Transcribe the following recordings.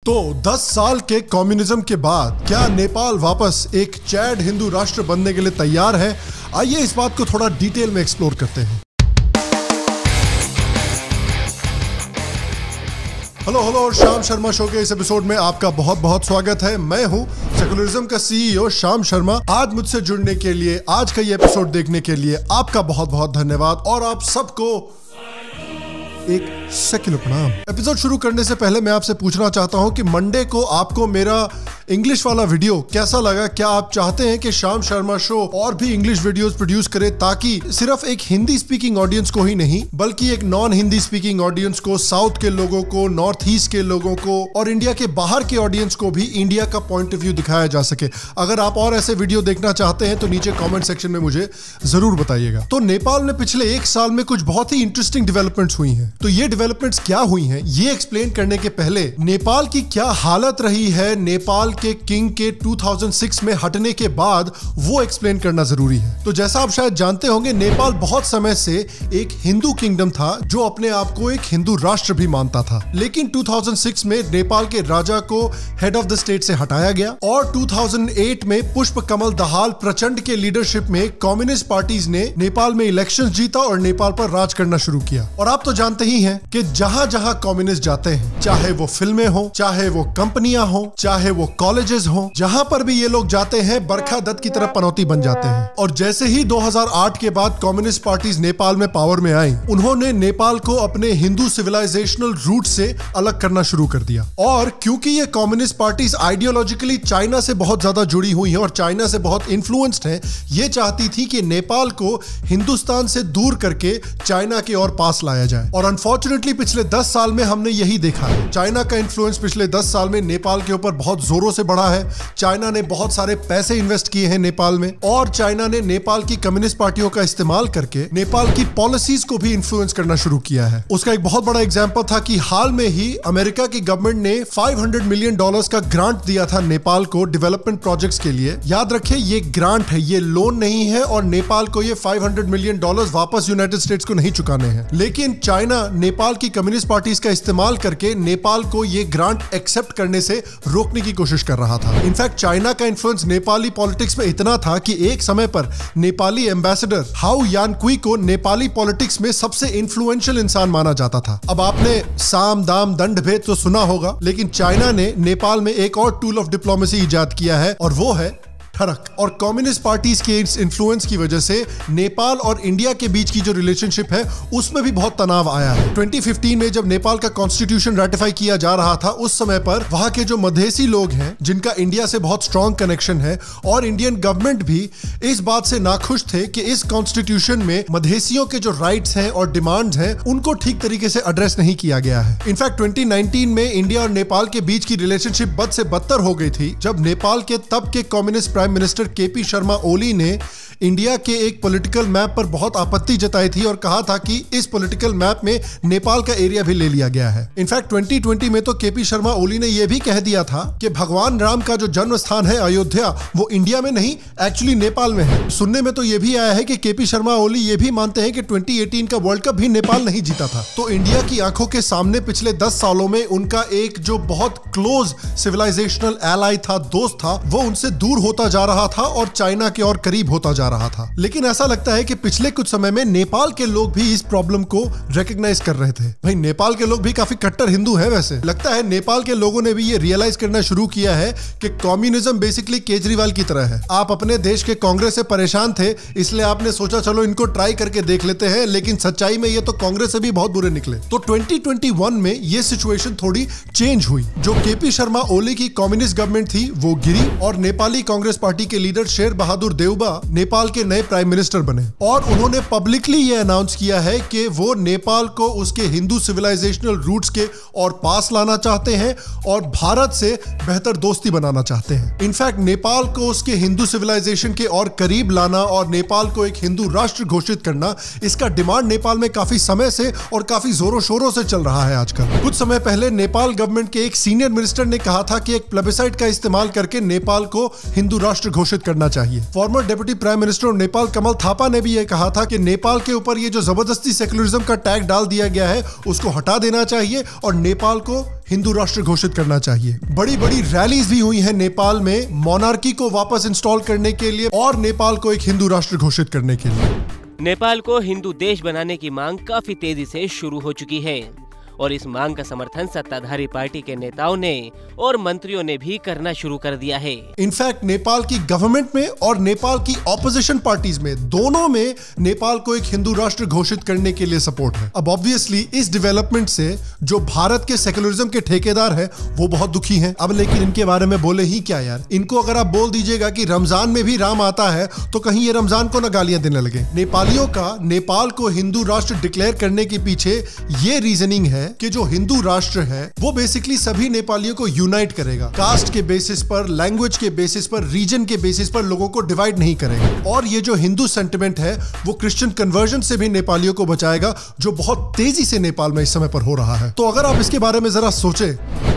तो 10 साल के कम्युनिज्म के बाद क्या नेपाल वापस एक चैड हिंदू राष्ट्र बनने के लिए तैयार है? आइए इस बात को थोड़ा डिटेल में एक्सप्लोर करते हैं। हेलो और श्याम शर्मा शो के इस एपिसोड में आपका बहुत बहुत स्वागत है। मैं हूं सेकुलरिज्म का सीईओ श्याम शर्मा। आज मुझसे जुड़ने के लिए, आज का ये एपिसोड देखने के लिए आपका बहुत बहुत धन्यवाद और आप सबको एक सेक्युलर प्रणाम। एपिसोड शुरू करने से पहले मैं आपसे पूछना चाहता हूं कि मंडे को आपको मेरा इंग्लिश वाला वीडियो कैसा लगा? क्या आप चाहते हैं कि श्याम शर्मा शो और भी इंग्लिश वीडियोस प्रोड्यूस करे ताकि सिर्फ एक हिंदी स्पीकिंग ऑडियंस को ही नहीं बल्कि एक नॉन हिंदी स्पीकिंग ऑडियंस को, साउथ के लोगों को, नॉर्थ ईस्ट के लोगों को और इंडिया के बाहर के ऑडियंस को भी इंडिया का पॉइंट ऑफ व्यू दिखाया जा सके? अगर आप और ऐसे वीडियो देखना चाहते हैं तो नीचे कॉमेंट सेक्शन में मुझे जरूर बताइएगा। तो नेपाल में पिछले एक साल में कुछ बहुत ही इंटरेस्टिंग डेवलपमेंट्स हुई हैं। तो ये डेवलपमेंट्स क्या हुई हैं ये एक्सप्लेन करने के पहले नेपाल की क्या हालत रही है नेपाल के किंग के 2006 में हटने के बाद, वो एक्सप्लेन करना जरूरी है। तो जैसा आप शायद जानते होंगे, नेपाल बहुत समय से एक हिंदू किंगडम था जो अपने आप को एक हिंदू राष्ट्र भी मानता था। लेकिन 2006 में नेपाल के राजा को हेड ऑफ द स्टेट से हटाया गया और 2008 में पुष्प कमल दहाल प्रचंड के लीडरशिप में कम्युनिस्ट पार्टीज ने नेपाल में इलेक्शंस जीता और नेपाल पर राज करना शुरू किया। और आप तो जानते ही हैं कि जहां जहां कम्युनिस्ट जाते हैं, चाहे वो फिल्में हो, चाहे वो कंपनियां हो, चाहे वो कॉलेजेस हो, जहां पर भी ये लोग जाते हैं बरखा दत्त की तरह पनौती बन जाते हैं। और जैसे ही 2008 के बाद कम्युनिस्ट पार्टीज नेपाल में पावर में आई, उन्होंने नेपाल को अपने हिंदू सिविलाइजेशनल रूट से अलग करना शुरू कर दिया। और क्योंकि ये कम्युनिस्ट पार्टीज आइडियोलॉजिकली चाइना से बहुत ज्यादा जुड़ी हुई हैं और चाइना से बहुत इन्फ्लुएंस्ड हैं, ये चाहती थी कि नेपाल को हिंदुस्तान से दूर करके चाइना के और पास लाया जाए। और अनफॉर्चुनेटली पिछले 10 साल में हमने यही देखा है। चाइना का इन्फ्लुएंस पिछले 10 साल में नेपाल के ऊपर बहुत जोरों से बढ़ा है। चाइना ने बहुत सारे पैसे इन्वेस्ट किए हैं नेपाल में और चाइना ने नेपाल की कम्युनिस्ट पार्टियों का इस्तेमाल करके नेपाल की पॉलिसीज को भी इन्फ्लुएंस करना शुरू किया है। उसका एक बहुत बड़ा एग्जांपल था कि हाल में ही अमेरिका की गवर्नमेंट ने $500 मिलियन का ग्रांट दिया था नेपाल को डेवलपमेंट प्रोजेक्ट्स के लिए। याद रखिए, ये ग्रांट है, ये लोन नहीं है और नेपाल को ये $500 मिलियन वापस यूनाइटेड स्टेट्स को नहीं चुकाने हैं। लेकिन चाइना नेपाल की कम्युनिस्ट पार्टीज का इस्तेमाल करके नेपाल को ये ग्रांट एक्सेप्ट करने से रोकने की कोशिश कर रहा था। इनफैक्ट चाइना का इन्फ्लुएंस नेपाली पॉलिटिक्स में इतना था कि एक समय पर नेपाली एम्बेसडर हाउ यानकुई को नेपाली पॉलिटिक्स में सबसे इन्फ्लुएंशियल इंसान माना जाता था। अब आपने साम दाम दंड भेद तो सुना होगा, लेकिन चाइना ने नेपाल में एक और टूल ऑफ डिप्लोमेसी इजाद किया है और वो है ठरक। और कम्युनिस्ट पार्टीज के इस इन्फ्लुएंस की वजह से नेपाल और इंडिया के बीच की जो रिलेशनशिप है उसमें भी बहुत तनाव आया है। 2015 में जब नेपाल का कॉन्स्टिट्यूशन रेटिफाई किया जा रहा था, उस समय पर वहां के जो मधेसी लोग हैं जिनका इंडिया से बहुत स्ट्रॉन्ग कनेक्शन है और इंडियन गवर्नमेंट भी इस बात से नाखुश थे कि इस कॉन्स्टिट्यूशन में मधेसियों के जो राइट्स हैं और डिमांड्स हैं उनको ठीक तरीके से एड्रेस नहीं किया गया है। इनफैक्ट 2019 में इंडिया और नेपाल के बीच की रिलेशनशिप बद से बदतर हो गई थी जब नेपाल के तब के communist prime minister KP Sharma Oli ने इंडिया के एक पॉलिटिकल मैप पर बहुत आपत्ति जताई थी और कहा था कि इस पॉलिटिकल मैप में नेपाल का एरिया भी ले लिया गया है। इनफैक्ट 2020 में तो केपी शर्मा ओली ने यह भी कह दिया था कि भगवान राम का जो जन्म स्थान है अयोध्या, वो इंडिया में नहीं एक्चुअली नेपाल में है। सुनने में तो यह भी आया है कि केपी शर्मा ओली ये भी मानते हैं कि 2018 का वर्ल्ड कप भी नेपाल नहीं जीता था। तो इंडिया की आंखों के सामने पिछले 10 सालों में उनका एक जो बहुत क्लोज सिविलाइजेशनल एलाई था, दोस्त था, वो उनसे दूर होता जा रहा था और चाइना के और करीब होता जा रहा था। लेकिन ऐसा लगता है कि पिछले कुछ समय में नेपाल के लोग भी इस प्रॉब्लम को रिकॉग्नाइज कर रहे थे। भाई, नेपाल के लोग भी काफी कट्टर हिंदू हैं। वैसे लगता है नेपाल के लोगों ने भी ये रियलाइज करना शुरू किया है कि कम्युनिज्म बेसिकली केजरीवाल की तरह है। आप अपने देश के कांग्रेस से परेशान थे, इसलिए आपने सोचा चलो इनको ट्राई करके देख लेते हैं, लेकिन सच्चाई में ये तो कांग्रेस से भी बहुत बुरे निकले। तो 2021 में ये सिचुएशन थोड़ी चेंज हुई। जो केपी शर्मा ओली की कम्युनिस्ट गवर्नमेंट थी वो गिरी और नेपाली कांग्रेस पार्टी के लीडर शेर बहादुर देउबा नेपाल के नए प्राइम मिनिस्टर बने और उन्होंने पब्लिकली ये अनाउंस किया है कि वो नेपाल को उसके हिंदू सिविलाइजेशनल रूट्स के और पास लाना चाहते हैं और भारत से बेहतर दोस्ती बनाना चाहते हैं। इनफैक्ट नेपाल को उसके हिंदू सिविलाइजेशन के और करीब लाना और नेपाल को एक हिंदू राष्ट्र घोषित करना, इसका डिमांड नेपाल में काफी समय से और काफी जोरों शोरों से चल रहा है आजकल। कुछ समय पहले नेपाल गवर्नमेंट के एक सीनियर मिनिस्टर ने कहा था कि एक प्लेबिसाइट का इस्तेमाल करके नेपाल को हिंदू राष्ट्र घोषित करना चाहिए। Former deputy prime minister of Nepal Kamal Thapa ने भी ये कहा था कि नेपाल के ऊपर ये जो जबरदस्ती सेकुलरिज्म का टैग डाल दिया गया है उसको हटा देना चाहिए और नेपाल को हिंदू राष्ट्र घोषित करना चाहिए। बड़ी बड़ी रैलीज भी हुई हैं नेपाल में मोनार्की को वापस इंस्टॉल करने के लिए और नेपाल को एक हिंदू राष्ट्र घोषित करने के लिए। नेपाल को हिंदू देश बनाने की मांग काफी तेजी से शुरू हो चुकी है और इस मांग का समर्थन सत्ताधारी पार्टी के नेताओं ने और मंत्रियों ने भी करना शुरू कर दिया है। इनफैक्ट नेपाल की गवर्नमेंट में और नेपाल की ऑपोजिशन पार्टीज में दोनों में नेपाल को एक हिंदू राष्ट्र घोषित करने के लिए सपोर्ट है। अब ऑब्वियसली इस डेवलपमेंट से जो भारत के सेकुलरिज्म के ठेकेदार हैं वो बहुत दुखी हैं। अब लेकिन इनके बारे में बोले ही क्या यार, इनको अगर आप बोल दीजिएगा कि रमजान में भी राम आता है तो कहीं ये रमजान को न गालियां देने लगे। नेपालियों का नेपाल को हिंदू राष्ट्र डिक्लेयर करने के पीछे ये रीजनिंग है कि जो हिंदू राष्ट्र है वो बेसिकली सभी नेपालियों को यूनाइट करेगा, कास्ट के बेसिस पर, लैंग्वेज के बेसिस पर, रीजन के बेसिस पर लोगों को डिवाइड नहीं करेगा। और ये जो हिंदू सेंटिमेंट है वो क्रिश्चियन कन्वर्जन से भी नेपालियों को बचाएगा जो बहुत तेजी से नेपाल में इस समय पर हो रहा है। तो अगर आप इसके बारे में जरा सोचे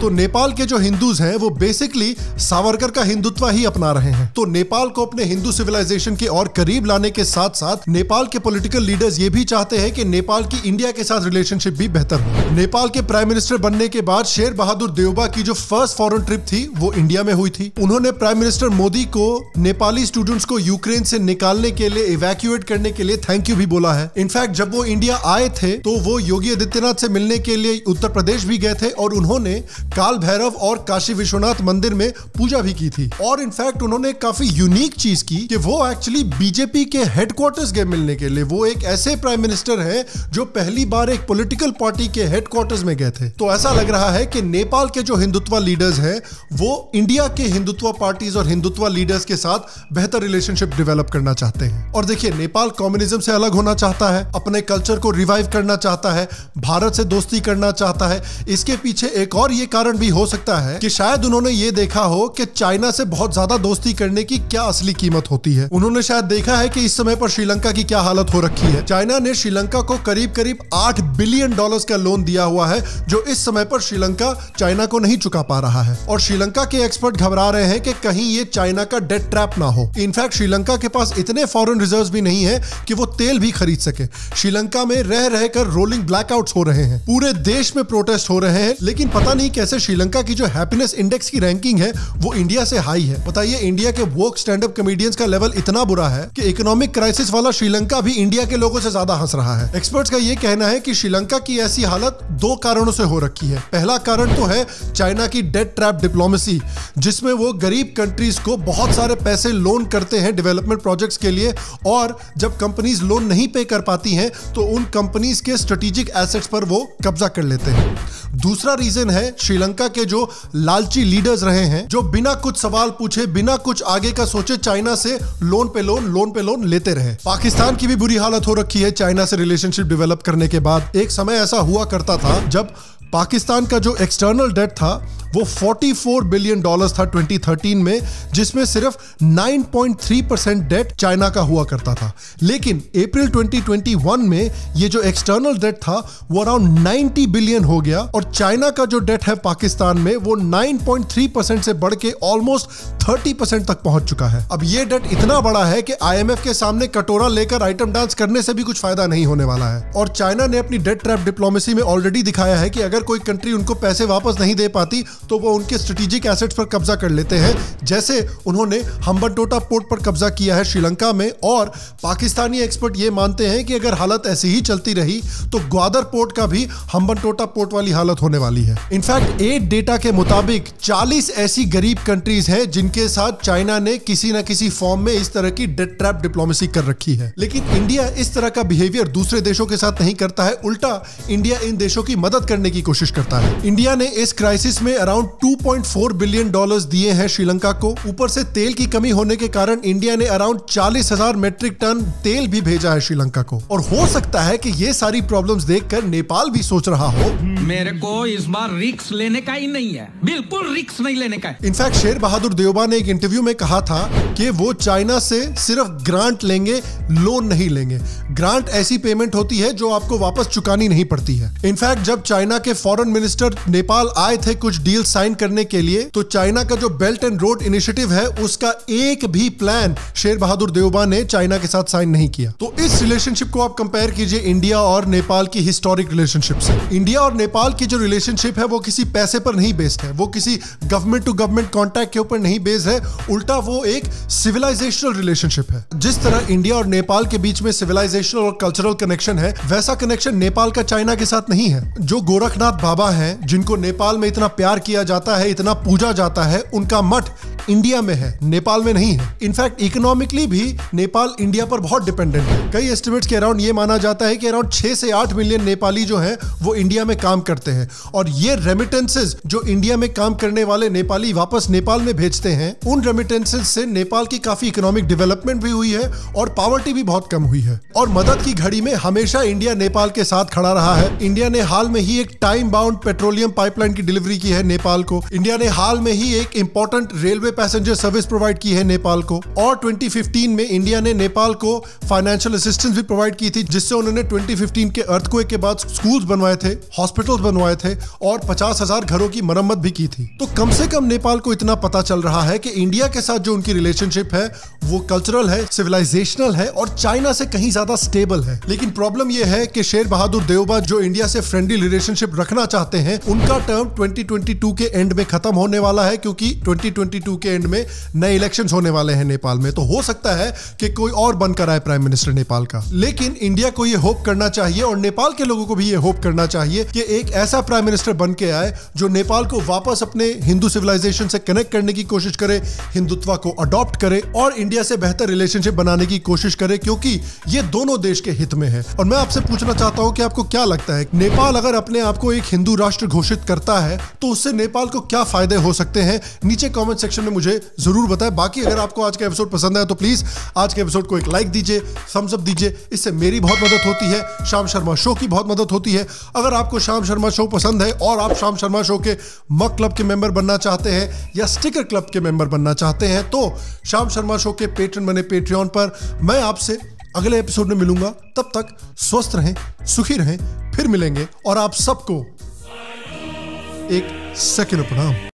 तो नेपाल के जो हिंदूज हैं वो बेसिकली सावरकर का हिंदुत्व ही अपना रहे हैं। तो नेपाल को अपने हिंदू सिविलाइजेशन के और करीब लाने के साथ साथ नेपाल के पॉलिटिकल लीडर्स ये भी चाहते हैं कि नेपाल की इंडिया के साथ रिलेशनशिप भी बेहतर हो। नेपाल के प्राइम मिनिस्टर बनने के बाद शेर बहादुर देउबा की जो फर्स्ट फॉरेन ट्रिप थी वो इंडिया में हुई थी। उन्होंने प्राइम मिनिस्टर मोदी को नेपाली स्टूडेंट्स को यूक्रेन से निकालने के लिए, इवैक्यूएट करने के लिए थैंक यू भी बोला है। इनफैक्ट जब वो इंडिया आए थे तो वो योगी आदित्यनाथ से मिलने के लिए उत्तर प्रदेश भी गए थे और उन्होंने काल भैरव और काशी विश्वनाथ मंदिर में पूजा भी की थी। और इनफैक्ट उन्होंने काफी यूनिक चीज की कि वो एक्चुअली बीजेपी के हेडक्वार्टर्स गए मिलने के लिए। वो एक ऐसे प्राइम मिनिस्टर हैं जो पहली बार एक पॉलिटिकल पार्टी के हेडक्वार्टर्स में गए थे। तो ऐसा लग रहा है कि नेपाल के जो हिंदुत्व लीडर्स हैं वो इंडिया के हिंदुत्व पार्टीज और हिंदुत्व लीडर्स के साथ बेहतर रिलेशनशिप डेवलप करना चाहते हैं। और देखिए, नेपाल कम्युनिज्म से अलग होना चाहता है, अपने कल्चर को रिवाइव करना चाहता है, भारत से दोस्ती करना चाहता है। इसके पीछे एक और ये कारण भी हो सकता है कि शायद उन्होंने ये देखा हो कि चाइना से बहुत ज्यादा दोस्ती करने की क्या असली कीमत होती है। उन्होंने शायद देखा है कि इस समय पर श्रीलंका की क्या हालत हो रखी है। चाइना ने श्रीलंका को करीब करीब $8 बिलियन का लोन दिया हुआ है जो इस समय पर श्रीलंका चाइना को नहीं चुका पा रहा है। और श्रीलंका के एक्सपर्ट घबरा रहे हैं कि कहीं ये चाइना का डेट ट्रैप ना हो। इनफैक्ट श्रीलंका के पास इतने फॉरेन रिजर्व्स भी नहीं है कि वो तेल भी खरीद सके। श्रीलंका में रह रहकर रोलिंग ब्लैकआउट्स हो रहे हैं, पूरे देश में प्रोटेस्ट हो रहे हैं, लेकिन पता नहीं कैसे श्रीलंका की जो हैप्पीनेस इंडेक्स की रैंकिंग है वो इंडिया से हाई है। बताइए, इंडिया के वोक स्टैंड अप कॉमेडियंस का लेवल इतना बुरा है कि इकोनॉमिक क्राइसिस वाला श्रीलंका भी इंडिया के लोगों से ज्यादा हंस रहा है। एक्सपर्ट्स का ये कहना है कि श्रीलंका की ऐसी हालत 2 कारणों से हो रखी है। पहला कारण तो है चाइना की डेट ट्रैप डिप्लोमेसी, जिसमें वो गरीब कंट्रीज को बहुत सारे पैसे लोन करते हैं डेवलपमेंट प्रोजेक्ट्स के लिए, और जब कंपनीज लोन नहीं पे कर पाती हैं तो उन कंपनीज के स्ट्रेटेजिक एसेट्स पर वो कब्जा कर लेते हैं। दूसरा रीजन है श्रीलंका के जो लालची लीडर्स रहे हैं, जो बिना कुछ सवाल पूछे, बिना कुछ आगे का सोचे चाइना से लोन पे लोन लेते रहे। पाकिस्तान की भी बुरी हालत हो रखी है चाइना से रिलेशनशिप डेवलप करने के बाद। एक समय ऐसा हुआ करता था जब पाकिस्तान का जो एक्सटर्नल डेट था वो $44 बिलियन था 2013 में, जिसमें सिर्फ 9.3% डेट चाइना का हुआ करता था। लेकिन अप्रैल 2021 में ये जो एक्सटर्नल डेट था वो अराउंड 90 बिलियन हो गया और चाइना का जो डेट है पाकिस्तान में वो 9.3% से बढ़ के ऑलमोस्ट 30% तक पहुंच चुका है। अब ये डेट इतना बड़ा है कि IMF के सामने कटोरा लेकर आइटम डांस करने से भी कुछ फायदा नहीं होने वाला है। और चाइना ने अपनी डेट ट्रैप डिप्लोमेसी में ऑलरेडी दिखाया है कि अगर कोई कंट्री उनको पैसे वापस नहीं दे पाती तो वो उनके स्ट्रेटेजिक एसेट्स पर कब्जा कर लेते हैं, जैसे उन्होंने हम्बनटोटा पोर्ट पर कब्जा किया है श्रीलंका में। और पाकिस्तानी एक्सपर्ट ये मानते हैं कि अगर हालत ऐसी ही चलती रही तो ग्वादर पोर्ट का भी हम्बनटोटा पोर्ट वाली हालत होने वाली है। इनफैक्ट 8 डेटा के मुताबिक 40 ऐसी गरीब कंट्रीज हैं जिनके साथ चाइना ने किसी न किसी फॉर्म में इस तरह की डेट ट्रैप डिप्लोमेसी कर रखी है। लेकिन इंडिया इस तरह का बिहेवियर दूसरे देशों के साथ नहीं करता है, उल्टा इंडिया इन देशों की मदद करने की कोशिश करता है। इंडिया ने इस क्राइसिस में अराउंड $2.4 बिलियन दिए हैं श्रीलंका को। ऊपर से तेल की कमी होने के कारण इंडिया ने अराउंड 40,000 मेट्रिक टन तेल भी भेजा है श्रीलंका को। और हो सकता है कि ये सारी प्रॉब्लम्स देखकर नेपाल भी सोच रहा हो, मेरे को इस बार रिस्क लेने का ही नहीं है, बिल्कुल रिस्क नहीं लेने का है। इनफैक्ट शेर बहादुर देउबा ने एक इंटरव्यू में कहा था कि वो चाइना से सिर्फ ग्रांट लेंगे, लोन नहीं लेंगे। ग्रांट ऐसी पेमेंट होती है जो आपको वापस चुकानी नहीं पड़ती है। इनफैक्ट जब चाइना के फॉरेन मिनिस्टर नेपाल आए थे कुछ डील साइन करने के लिए, तो चाइना का जो बेल्ट एंड रोड इनिशिएटिव है उसका एक भी प्लान शेर बहादुर देवबा ने चाइना के साथ साइन नहीं किया। तो इस रिलेशनशिप को आप कंपेयर कीजिए इंडिया और नेपाल की हिस्टोरिक रिलेशनशिप से। इंडिया और नेपाल की जो रिलेशनशिप है वो किसी पैसे पर नहीं बेस्ड है, वो किसी गवर्नमेंट टू गवर्नमेंट कॉन्टैक्ट के ऊपर नहीं बेस्ड है, उल्टा वो एक सिविलाइजेशनल रिलेशनशिप है। जिस तरह इंडिया और नेपाल के बीच में सिविलाइजेशनल और कल्चरल कनेक्शन है, वैसा कनेक्शन नेपाल का चाइना के साथ नहीं है। जो गोरखनाथ बाबा हैं, जिनको नेपाल में इतना प्यार किया जाता है, इतना पूजा जाता है, उनका मठ इंडिया में है, नेपाल में नहीं है। इनफैक्ट इकोनॉमिकली भी नेपाल इंडिया पर बहुत डिपेंडेंट है। कई एस्टिमेट्स के अराउंड ये माना जाता है कि अराउंड 6 से 8 मिलियन नेपाली जो हैं वो इंडिया में काम करते हैं, और ये रेमिटेंसेस जो इंडिया में काम करने वाले नेपाली वापस नेपाल में भेजते हैं, उन रेमिटेंसेस से नेपाल की काफी इकोनॉमिक डेवलपमेंट भी हुई है और पॉवर्टी भी बहुत कम हुई है। और मदद की घड़ी में हमेशा इंडिया नेपाल के साथ खड़ा रहा है। इंडिया ने हाल में ही एक टाइम बाउंड पेट्रोलियम पाइपलाइन की डिलीवरी की है नेपाल को। इंडिया ने हाल में ही एक important railway passenger service provide की है नेपाल को, और 2015 में इंडिया ने नेपाल को फाइनेंशियल असिस्टेंस भी प्रोवाइड की थी, जिससे उन्होंने 2015 के अर्थक्वेक के बाद स्कूल्स बनवाए थे, हॉस्पिटल्स बनवाए थे और 50,000 घरों की मरम्मत भी की थी। तो कम से कम नेपाल को इतना पता चल रहा है कि इंडिया के साथ जो उनकी रिलेशनशिप है वो कल्चरल है, सिविलाइजेशनल है और चाइना से कहीं ज्यादा स्टेबल है। लेकिन प्रॉब्लम यह है कि शेर बहादुर देवबा जो इंडिया से फ्रेंडली रिलेशनशिप रखना चाहते हैं, उनका टर्म 2022 के एंड में खत्म होने वाला है, क्योंकि 2022 के एंड में नए इलेक्शंस होने वाले हैं नेपाल में। तो हो सकता है कि कोई और बनकर आए प्राइम मिनिस्टर नेपाल का। लेकिन इंडिया को यह होप करना चाहिए और नेपाल के लोगों को भी यह होप करना चाहिए कि एक ऐसा प्राइम मिनिस्टर बन के आए जो नेपाल को वापस अपने हिंदू सिविलाइजेशन से कनेक्ट करने की कोशिश करे, हिंदुत्व को अडॉप्ट करे और इंडिया से बेहतर रिलेशनशिप बनाने की कोशिश करे, क्योंकि ये दोनों देश के हित में है। और मैं आपसे पूछना चाहता हूं कि आपको क्या लगता है, नेपाल अगर अपने आप को एक हिंदू राष्ट्र घोषित करता है तो उससे नेपाल को क्या फायदे हो सकते हैं? नीचे कमेंट सेक्शन में मुझे जरूर बताएं। बाकी अगर आपको आज का एपिसोड पसंद आया तो प्लीज आज के एपिसोड को एक लाइक दीजिए, थम्स अप दीजिए, इससे मेरी बहुत मदद होती है, शाम शर्मा शो की बहुत मदद होती है। अगर आपको शाम शर्मा शो पसंद है और आप शाम शर्मा शो के मक क्लब के मेंबर बनना चाहते हैं या स्टिकर क्लब के मेंबर बनना चाहते हैं, तो शाम शर्मा शो के पेट्रन बने पेट्रियन पर। मैं आपसे अगले एपिसोड में मिलूंगा, तब तक स्वस्थ रहें, सुखी रहें, फिर मिलेंगे। और आप सबको एक सेकंड प्रणाम।